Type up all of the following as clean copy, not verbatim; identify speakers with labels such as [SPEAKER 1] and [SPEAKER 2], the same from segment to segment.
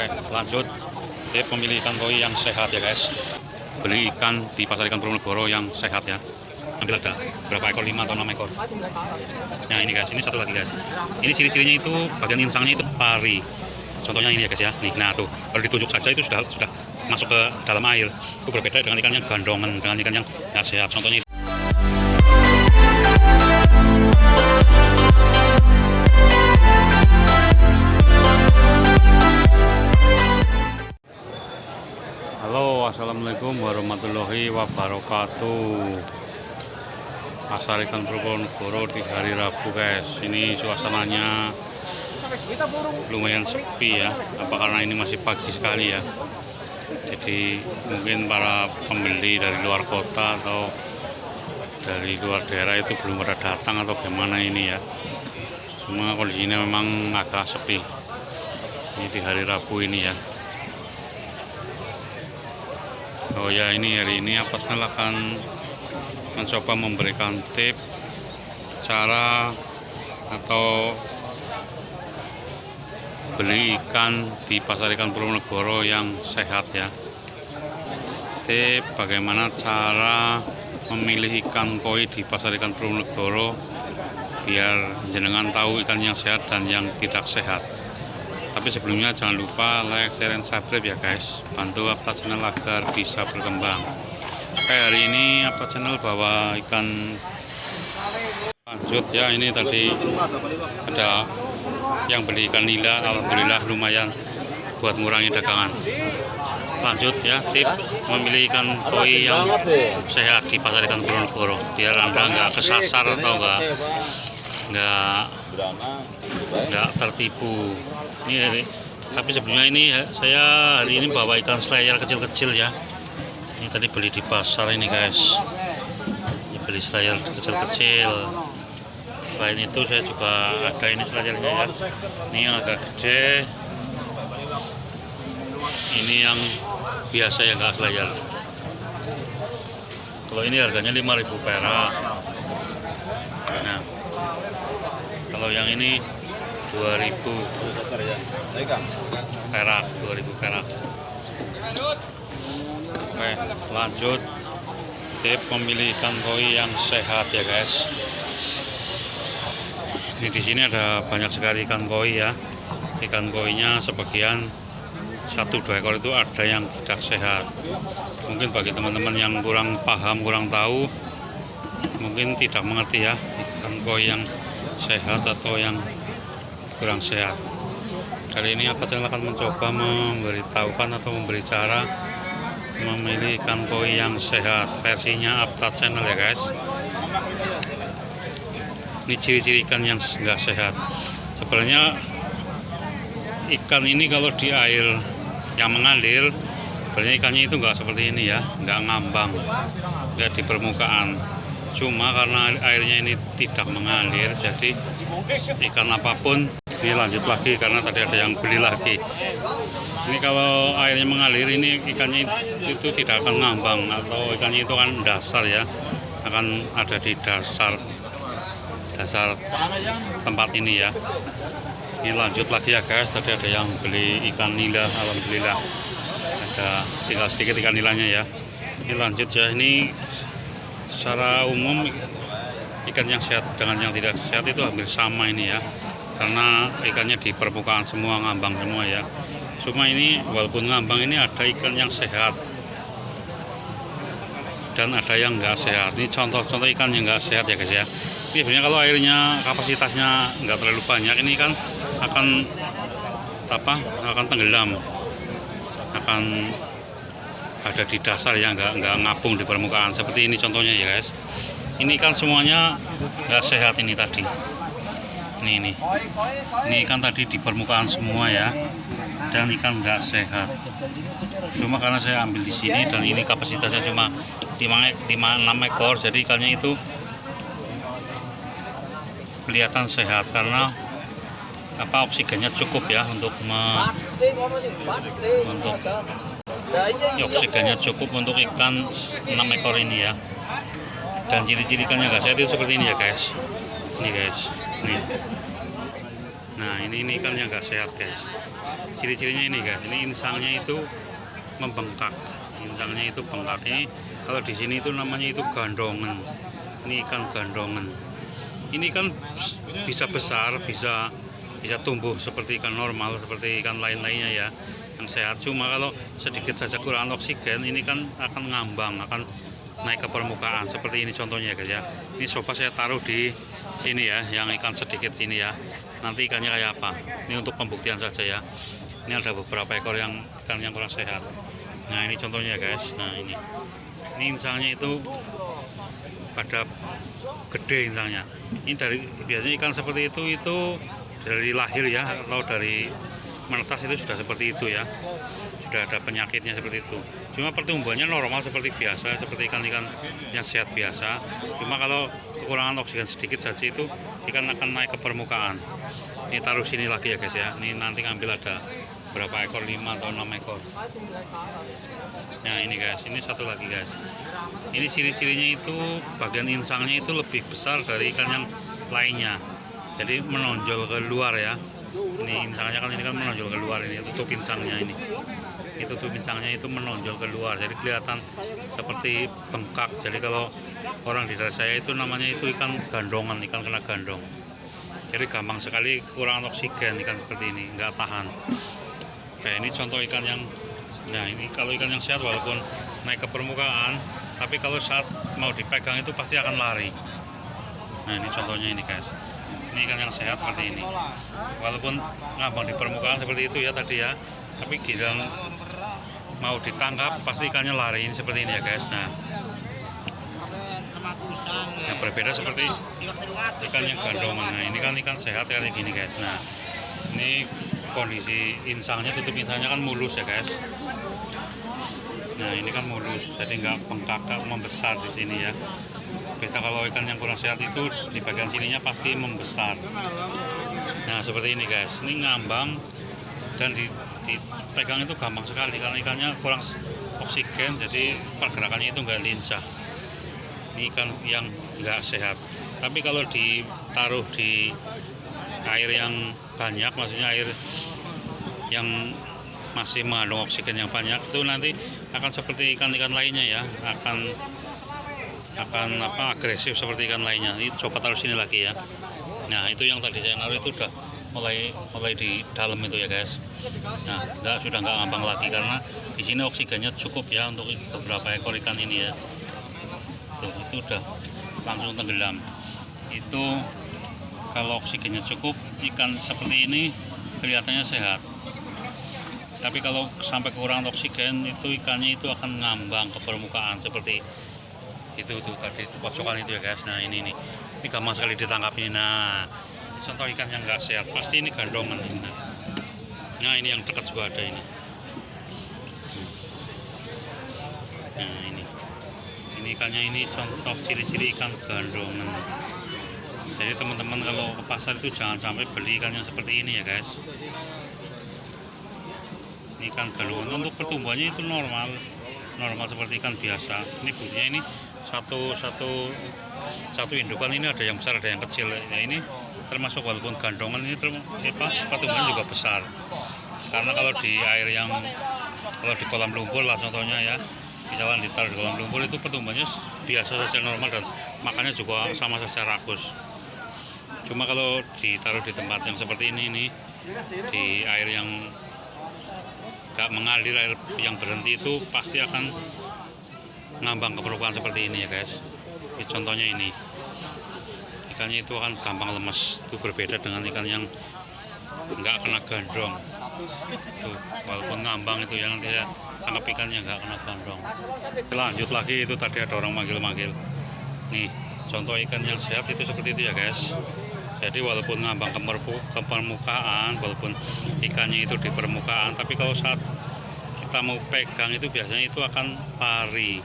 [SPEAKER 1] Oke, lanjut. Tip memilih ikan koi yang sehat ya guys. Beli ikan di pasar ikan Probolinggo yang sehat ya. Ambil ada berapa ekor, 5 atau 6 ekor. Nah ini guys, ini satu lagi guys. Ini ciri-cirinya itu bagian insangnya itu pari. Contohnya ini ya guys ya. Nih, nah tuh kalau ditunjuk saja itu sudah masuk ke dalam air. Itu berbeda dengan ikan yang gandongan, dengan ikan yang nggak sehat. Contohnya itu. Halo, assalamualaikum warahmatullahi wabarakatuh. Pasar ikan Probolinggo di hari Rabu guys. Ini suasananya lumayan sepi ya. Apa karena ini masih pagi sekali ya. Jadi mungkin para pembeli dari luar kota atau dari luar daerah itu belum pada datang atau gimana ini ya. Semua kondisinya memang agak sepi. Ini di hari Rabu ini ya. Oh ya, ini hari ini apa akan mencoba memberikan tip cara atau beli ikan di pasar ikan Probolinggo yang sehat ya. Tip bagaimana cara memilih ikan koi di pasar ikan Probolinggo biar jenengan tahu ikan yang sehat dan yang tidak sehat. Tapi sebelumnya jangan lupa like, share, dan subscribe ya guys. Bantu Apta Channel agar bisa berkembang. Oke, hari ini Apta Channel bawa ikan lanjut ya. Ini tadi ada yang beli ikan nila, alhamdulillah lumayan buat ngurangi dagangan. Lanjut ya, tips memilih ikan koi yang sehat di pasar ikan Probolinggo biar Anda nggak kesasar atau nggak tertipu. Ini tapi sebelumnya ini saya hari ini bawa ikan slayer kecil-kecil ya. Ini tadi beli di pasar ini guys. Ini beli slayer kecil-kecil. Selain itu saya juga ada ini slayernya ya. Ini yang agak gede. Ini yang biasa yang enggak slayer. Kalau ini harganya 5.000 perak. Nah, kalau yang ini 2.000 perak, 2.000 perak. Oke, lanjut. Tip memilih ikan koi yang sehat ya guys. Ini di sini ada banyak sekali ikan koi ya. Ikan koinya sebagian 1-2 ekor itu ada yang tidak sehat. Mungkin bagi teman-teman yang kurang paham, kurang tahu, mungkin tidak mengerti ya ikan koi yang sehat atau yang kurang sehat. Kali ini Apta Channel akan mencoba memberitahukan atau memberi cara memilih ikan koi yang sehat versinya Apta Channel ya guys. Ini ciri-ciri ikan yang enggak sehat. Sebenarnya ikan ini kalau di air yang mengalir, sebenarnya ikannya itu enggak seperti ini ya, enggak ngambang, enggak di permukaan. Cuma karena airnya ini tidak mengalir, jadi ikan apapun ini lanjut lagi karena tadi ada yang beli lagi. Ini kalau airnya mengalir, ini ikannya itu tidak akan ngambang atau ikannya itu kan dasar ya, akan ada di dasar tempat ini ya. Ini lanjut lagi ya guys. Tadi ada yang beli ikan nila, alhamdulillah ada tinggal sedikit ikan nilanya ya. Ini lanjut ya. Ini secara umum ikan yang sehat dengan yang tidak sehat itu hampir sama ini ya, karena ikannya di permukaan semua, ngambang semua ya. Cuma ini walaupun ngambang, ini ada ikan yang sehat dan ada yang enggak sehat. Ini contoh-contoh ikan yang enggak sehat ya guys ya. Ini sebenarnya kalau airnya kapasitasnya enggak terlalu banyak, ini kan akan tenggelam, akan ada di dasar ya, enggak ngapung di permukaan. Seperti ini contohnya ya guys. Ini kan semuanya enggak sehat ini tadi. Ini ikan tadi di permukaan semua ya, dan ikan enggak sehat. Cuma karena saya ambil di sini dan ini kapasitasnya cuma 5-6 ekor, jadi ikannya itu kelihatan sehat karena oksigennya cukup ya untuk oksigennya cukup untuk ikan 6 ekor ini ya. Dan ciri-ciri ikannya enggak sehat itu seperti ini ya guys. Ini guys, nih. Nah ini ikan yang enggak sehat guys. ciri-cirinya ini guys, ini insangnya itu membengkak, insangnya itu bengkak. Ini kalau di sini itu namanya itu gandongan. Ini ikan gandongan. Ini kan bisa besar, bisa tumbuh seperti ikan normal, seperti ikan lain-lainnya ya, yang sehat. Cuma kalau sedikit saja kurang oksigen, ini kan akan ngambang, akan naik ke permukaan seperti ini contohnya guys ya. Ini coba saya taruh di sini ya, yang ikan sedikit ini ya. Nanti ikannya kayak apa? Ini untuk pembuktian saja ya. Ini ada beberapa ekor yang ikan yang kurang sehat. Nah ini contohnya guys. Nah ini insangnya itu pada gede insangnya. Ini dari biasanya ikan seperti itu dari lahir ya, atau dari menetas itu sudah seperti itu ya, sudah ada penyakitnya seperti itu. Cuma pertumbuhannya normal seperti biasa, seperti ikan-ikan yang sehat biasa. Cuma kalau kekurangan oksigen sedikit saja itu ikan akan naik ke permukaan. Ini taruh sini lagi ya guys ya. Ini nanti ngambil ada berapa ekor, 5 atau 6 ekor. Nah ini guys, ini satu lagi guys. Ini ciri-cirinya itu bagian insangnya itu lebih besar dari ikan yang lainnya. Jadi menonjol ke luar ya. Ini insangnya kan ini kan menonjol ke luar, ini tutup insangnya ini. Itu tutup insangnya itu menonjol ke luar. Jadi kelihatan seperti bengkak. Jadi kalau orang di daerah saya itu namanya itu ikan gandongan, ikan kena gandong. Jadi gampang sekali kurang oksigen ikan seperti ini, nggak tahan. Kayak ini contoh ikan yang, nah ini kalau ikan yang sehat walaupun naik ke permukaan, tapi kalau saat mau dipegang itu pasti akan lari. Nah ini contohnya ini guys. Ini ikan yang sehat seperti ini. Walaupun ngambang di permukaan seperti itu ya tadi ya, tapi giliran mau ditangkap pasti ikannya lari. Ini seperti ini ya guys. Nah berbeda seperti ikan yang gandongan. Nah ini kan ikan sehat kayak gini guys. Nah ini kondisi insangnya, tutup insangnya kan mulus ya guys. Nah ini kan mulus, jadi nggak bengkak, membesar di sini ya. Beda kalau ikan yang kurang sehat itu di bagian sininya pasti membesar. Nah seperti ini guys, ini ngambang dan dipegang itu gampang sekali karena ikannya kurang oksigen, jadi pergerakannya itu nggak lincah. Ini ikan yang nggak sehat. Tapi kalau ditaruh di air yang banyak, maksudnya air yang masih mengandung oksigen yang banyak, itu nanti akan seperti ikan-ikan lainnya ya, akan agresif seperti ikan lainnya. Ini coba taruh sini lagi ya. Nah itu yang tadi saya naruh itu udah mulai di dalam itu ya guys. Nah sudah nggak ngambang lagi karena di sini oksigennya cukup ya untuk beberapa ekor ikan ini ya. Tuh, itu udah langsung tenggelam. Itu kalau oksigennya cukup, ikan seperti ini kelihatannya sehat. Tapi kalau sampai kekurangan oksigen, itu ikannya itu akan ngambang ke permukaan seperti itu tuh tadi pojokan itu ya guys. Nah ini gampang sekali ditangkap ini. Nah contoh ikan yang nggak sehat, pasti ini gandongan ini. Nah ini yang dekat juga ada ini. Nah ini ikannya, ini contoh ciri-ciri ikan gandongan. Jadi teman-teman kalau ke pasar itu jangan sampai beli ikan yang seperti ini ya guys. Ini ikan gandongan, untuk pertumbuhannya itu normal seperti ikan biasa. Ini bulunya ini satu indukan ini ada yang besar ada yang kecil. Nah ini termasuk walaupun gandongan ini pertumbuhannya juga besar. Karena kalau di air yang kalau di kolam lumpur lah contohnya ya, misalkan ditaruh di kolam lumpur itu pertumbuhannya biasa saja normal dan makannya juga sama saja rakus. Cuma kalau ditaruh di tempat yang seperti ini di air yang gak mengalir, air yang berhenti, itu pasti akan ngambang ke permukaan seperti ini ya guys. Ini contohnya ini ikannya itu akan gampang lemes. Itu berbeda dengan ikan yang nggak kena gandong. Tuh, walaupun ngambang itu yang dia tangkap ikannya nggak kena gandong. Lanjut lagi, itu tadi ada orang manggil-manggil. Nih contoh ikan yang sehat itu seperti itu ya guys. Jadi walaupun ngambang ke permukaan, walaupun ikannya itu di permukaan, tapi kalau saat kita mau pegang itu biasanya itu akan lari.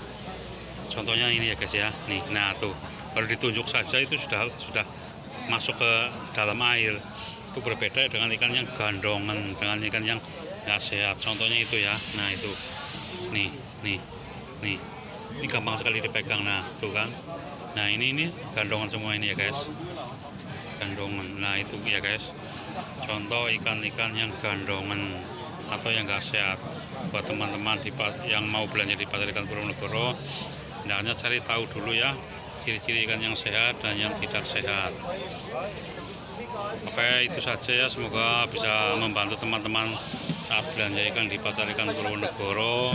[SPEAKER 1] Contohnya ini ya guys ya. Nih, nah tuh baru ditunjuk saja itu sudah masuk ke dalam air. Itu berbeda dengan ikan yang gandongan, dengan ikan yang nggak sehat. Contohnya itu ya. Nah itu, nih, ini gampang sekali dipegang. Nah tuh kan. Nah ini gandongan semua ini ya guys. Gandongan. Nah itu ya guys, contoh ikan-ikan yang gandongan. atau yang nggak sehat. Buat teman-teman yang mau belanja di pasar ikan Purwonegoro, hendaknya cari tahu dulu ya ciri-ciri ikan yang sehat dan yang tidak sehat. Oke, itu saja ya, semoga bisa membantu teman-teman saat belanja ikan di pasar ikan Purwonegoro,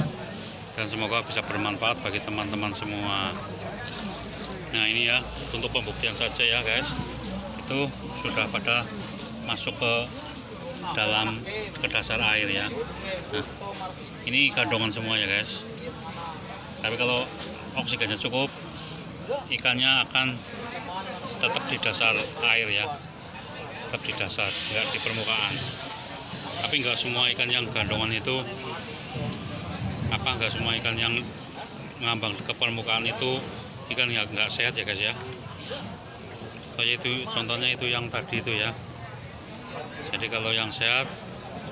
[SPEAKER 1] dan semoga bisa bermanfaat bagi teman-teman semua. Nah ini ya, untuk pembuktian saja ya guys, itu sudah pada masuk ke dasar air ya. Nah, ini kandungan semua ya guys. Tapi kalau oksigennya cukup, ikannya akan tetap di dasar air ya, tetap di dasar, nggak di permukaan. Tapi nggak semua ikan yang gandongan itu nggak semua ikan yang ngambang ke permukaan itu ikan nggak sehat ya guys ya. Contohnya itu yang tadi itu ya. Jadi kalau yang sehat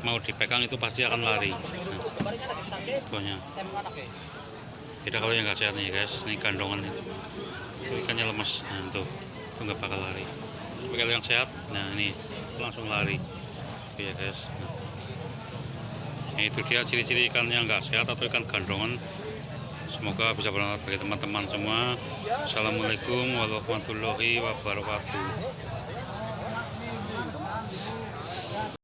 [SPEAKER 1] mau dipegang itu pasti akan lari. Nah, beda kalau yang nggak sehat nih guys, ini kandungan itu ikannya lemes. Nah itu nggak bakal lari. Tapi kalau yang sehat, nah ini langsung lari. Oke ya guys. Nah, itu dia ciri-ciri ikan yang nggak sehat atau ikan gandongan. Semoga bisa bermanfaat bagi teman-teman semua. Assalamualaikum warahmatullahi wabarakatuh.